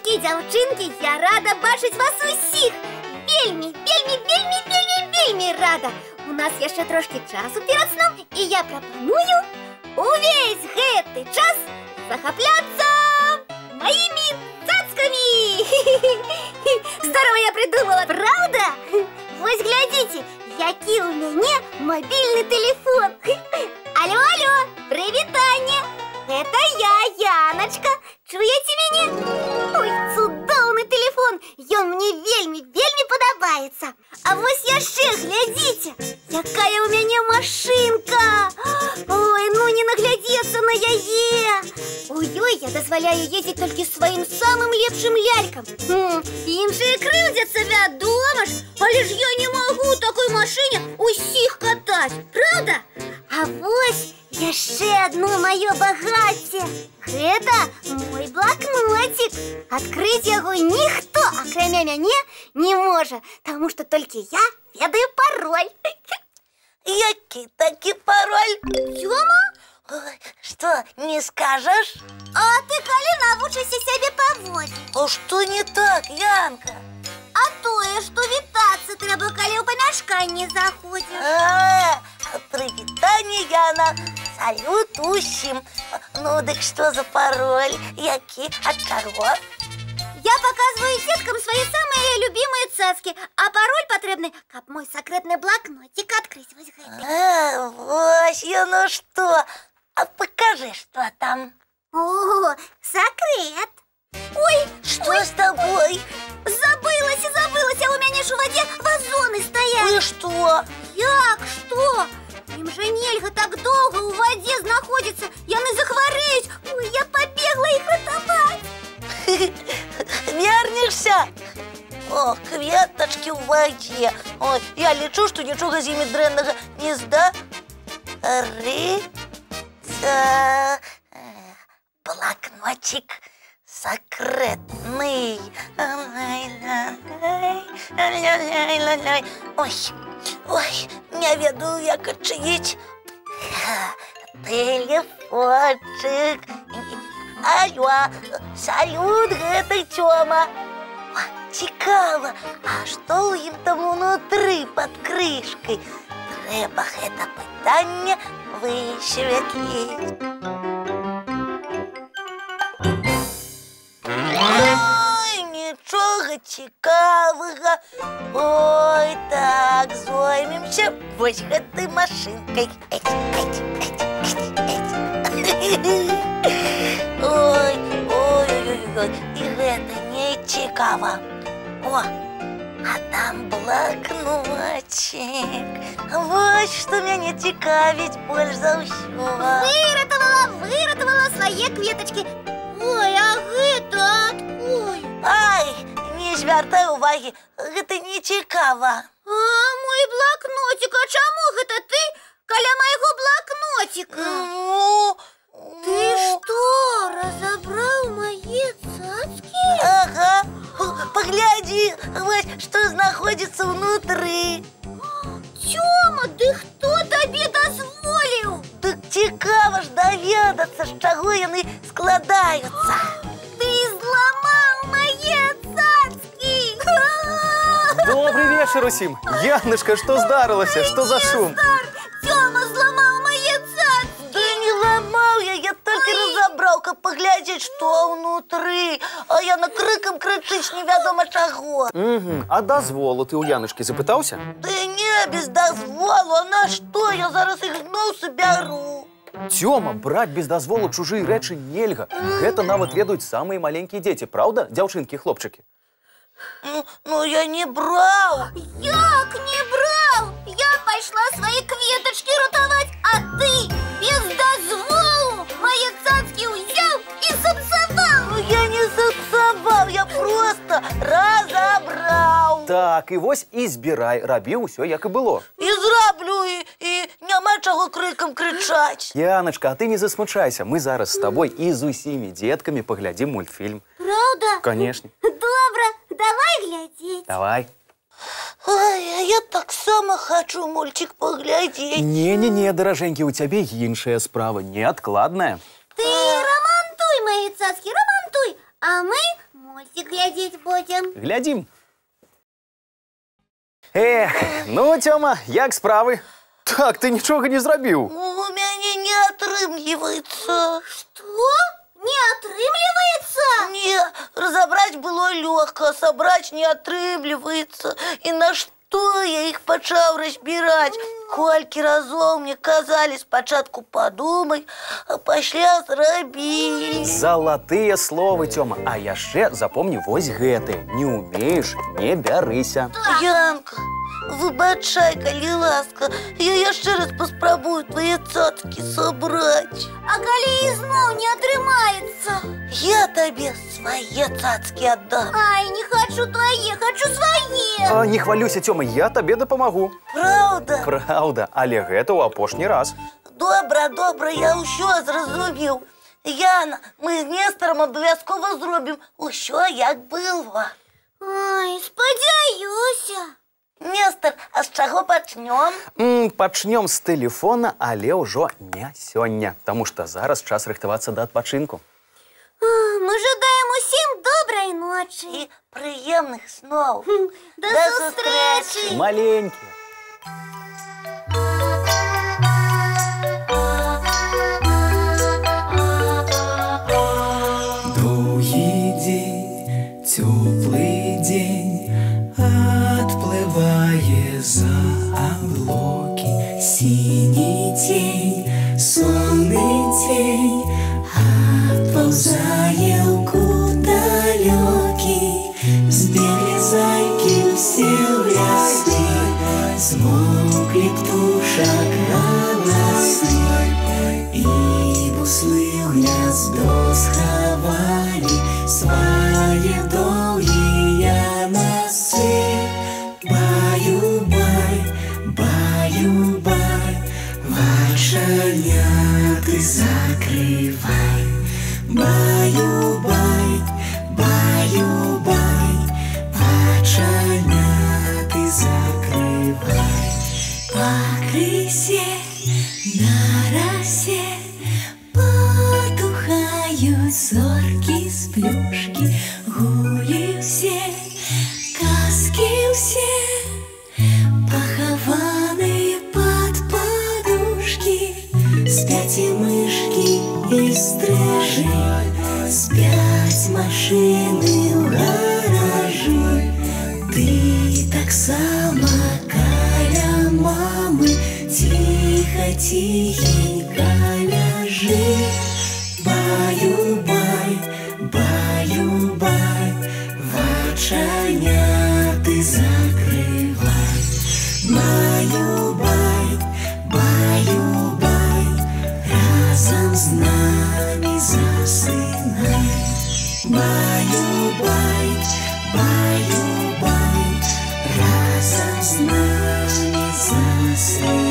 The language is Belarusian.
Хлопчики і дзяўчынкі, я рада бачыць вас усіх. Вельмі рада. У нас яшчэ трошки часу перад сном, і я прапаную увесь гэты час захапляцца маімі цацкамі. Здорово я придумала, правда? Вось глядзіце, які у мяне мобільны тэлефон. Алло, прывітанне. Это я, Яночка. Чуеце мяне? Ой, цудоўны тэлефон. Ён мне вельмі падабаецца. А вось яшчэ глядзіце, якая у мяне машинка. Ой, ну не наглядзецца на яе. Ой, я дазваляю ездзіць толькі сваім самым лепшым лялькам. Іншыя крыўдзяцца, вядома ж. Але ж я не магу такой машине усіх катаць, правда? А вось яшчэ одно маё багацце. Гэта мой блакнотик. Адкрыць яго ніхто, акрамя мяне, не можа, таму што толькі я ведаю пароль. Які такі пароль? Тёма? Что, не скажешь? А ты калі навучыся сябе паводзіць? А что не так, Янка? А тое, што вітацца трэба, калі ў памяшканне заходзіш. Прывітанне, Яна. Салют усім. Ну, дык што за пароль? Які? Ад каго? Я показываю деткам свои самые любимые цацки, а пароль потребный, каб мой секретный блокнотик открыть. Вось гэты. Вось яно што. А покажи, что там. О, секрет. Ой, что с тобой? Забылась, а у мяне ж у воде вазоны стоят. И что? Як что? Им же нельга так долго у воде знаходиться. Яны захварэюць. Ой, я побегла их ратаваць. Вернешься? О, кветочки в воде. Ой, я лечу, что ничего з імі дрэннага не блокнотик секретный. Ой, не ведаю, як адчыніць. Телефончик. Алло, салют, гэта Тёма. Цікава, а што ў ім там унутры пад крышкай? Трэба гэта пытанне высветліць. Ой, нічога цікавага. Ой, так, зоймемся вось гэтай машинкай. Ой, і гэта не цікава. О, а там блокнотик. Вось што мяне цікавіць больш за ўсё. Выратавала свае кветочки. Ой, а гэта адкуль? Ай, не звяртай увагі, гэта не цікава. А мой блокнотик, а чаму гэта ты каля майго блокнотика? Ты что, разобрал мои цацки? Ага, погляди, вось што знаходзіцца ўнутры. Тёма, ды хто табе дазволіў? Так цікава ж даведацца, з чаго яны складаюцца. Ты зламаў мае цацки! Добрый вечер усім! Яночка, што здарылася? Што за шум? Тёма зламаў мае цацки! Да не ламаў я толькі разабраў, каб паглядзець, што ўнутры. А яна крыкам крычыць невядома чаго. А дазволу ты ў Яночкі запытаўся? Да не, без дазволу, а на што? Я зараз іх зноў сабяру. Тёма, браць без дазволу чужыя рэчы нельга. Гэта нават ведаюць самыя маленькія дзеці, праўда, дзяўчынкі і хлопчыкі? Ну я не браў. Як не браў? Я пайшла свае кветачкі ратаваць, а ты без дазволу мае цацкі ўзяў і сапсаваў. Ну я не сапсаваў, я проста разабраў. Так, і вось і збірай, рабі ўсё, як і было. І зраблю, і няма чаго крыкам крычаць. Яночка, а ты не засмучайся, мы зараз з табой і з усімі дзеткамі паглядзім мультфільм. Правда? Конечно. Добра, давай глядзець. Давай. Ой, я таксама хочу мультик паглядзець. Не, даражэнькі, у цябе іншая справа, неадкладная. Ты рамантуй мои цацки, рамантуй, а мы мультик глядеть будем. Глядім. Ну, Тёма, як справи? Так, ти нічого не зробив. У мяне не атрымліваецца. Что? Не отрымливается? Не, разобрать было легко, собрать не атрымліваецца. І на што я іх пачаў разбіраць? Колькі разоў мне казалі спачатку падумай, а пасля зрабі. Залатыя словы, Тёма. А яшчэ запомні вось гэты. Не умееш, не бярыся. Янка, выбачай, калі ласка, я яшчэ раз паспрабую твае цацкі сабраць. А калі ізноў не атрымаецца? Я табе свае цацкі аддам. Ай, не хочу твои, хочу свои. Не хвалюйся, Тёма, я табе дапамагу. Праўда? Праўда, але гэта ў апошні раз. Добра, добра, я ўсё зразумеў. Яна, мы з Нестарам абавязкова зробім усё, як было. Ай, спадзяюся. Нестар, а з чаго пачнём? Пачнём з тэлефона, але ўжо не сёння, таму што зараз час рыхтавацца да адпачынку. Мы жадаем усім добрай ночы. І прыемных сноў. До сустрэчы. Маленькія. Доўгі дзень, цёплы дзень, адплывае за аблокі. Сіні цень, сонны цень, адпаўзае ў кут далёкі. Збеглі зайкі ўсе ў лясы, змоўклі птушак галасы, і буслы ў гняздо схавалі свае доўгія носы. Баю-бай, баю-бай, вачаняты закрывай. Баю-бай, баю-бай, вачаняты закрывай. Пакрысе на расе потухаюць зоркі з плюшкі. Гулі ўсе, казкі ўсе, пахаваныя пад падушкі. Спяць і мышкі, і стрыжы, спяць машыны ў гаражы. Ты таксама каля мамы ціха-ціхенька ляжы. Баю-бай, баю-бай, вачаняты закрывай. Баю-бай, баю-бай, разам з намі засынай. Баю-бай, баю-бай, разам з намі засынай.